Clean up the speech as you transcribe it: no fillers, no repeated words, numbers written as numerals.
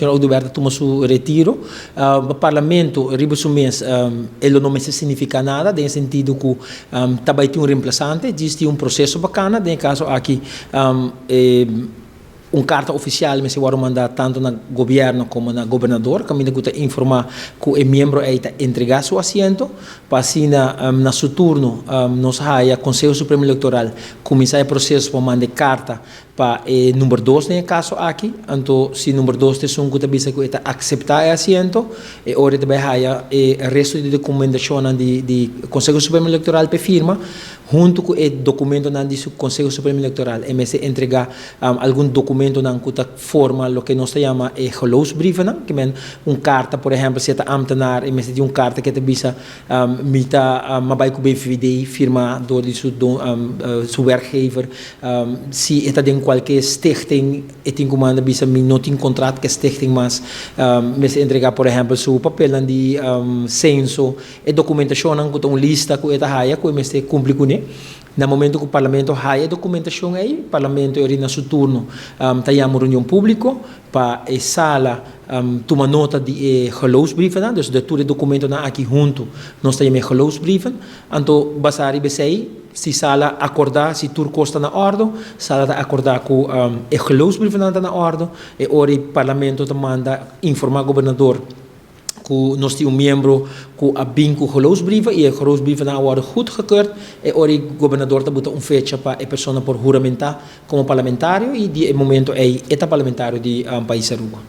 senhor Alberto tomou seu retiro. O parlamento, riba o mês, ele não significa nada, no sentido que também tem reemplaçante, existe processo bacana, no caso aqui, carta oficial me se vai mandar tanto no governo como no governador, que me informar que o membro está entregar seu assento, para assim na seu turno nós o Conselho Supremo Eleitoral começar o processo para mandar carta para número 2 no caso aqui, então se número 2 tem um que está aceitar o assento, e ora também o resto de documentação do Conselho Supremo Eleitoral para firma, junto com o documento do Conselho Supremo Eleitoral, e me se entregar algum documento que forma o que nós chamamos de geloofsbrieven, que é carta, por exemplo, se é ambtenaar, e me se carta que te bisa mabay com o BVD firma door seu werkgever, se é de qualquer stichting, e tem comanda bisa não tem contrato que stichting, mas me se entregar, por exemplo, seu papel de censo, e documentação que lista que é haia, que me se cumpre com ele. No momento que o parlamento haia documentação aí, o parlamento na seu turno tem uma reunião pública para a sala tomar nota de geloofsbrieven, dus de tudo documento aqui junto, nós temos geloofsbrieven, então basari besei, se sala acordar, se tudo costa na ordem, sala acordar com o geloofsbrieven na ordem, e ora o parlamento manda informar o governador que nós temos membro que a binco geloofsbrieven e o geloofsbrieven na worden goedgekeurd e ora o governador tem fecha para a pessoa por juramentar como parlamentário e de momento é parlamentário de país Aruba.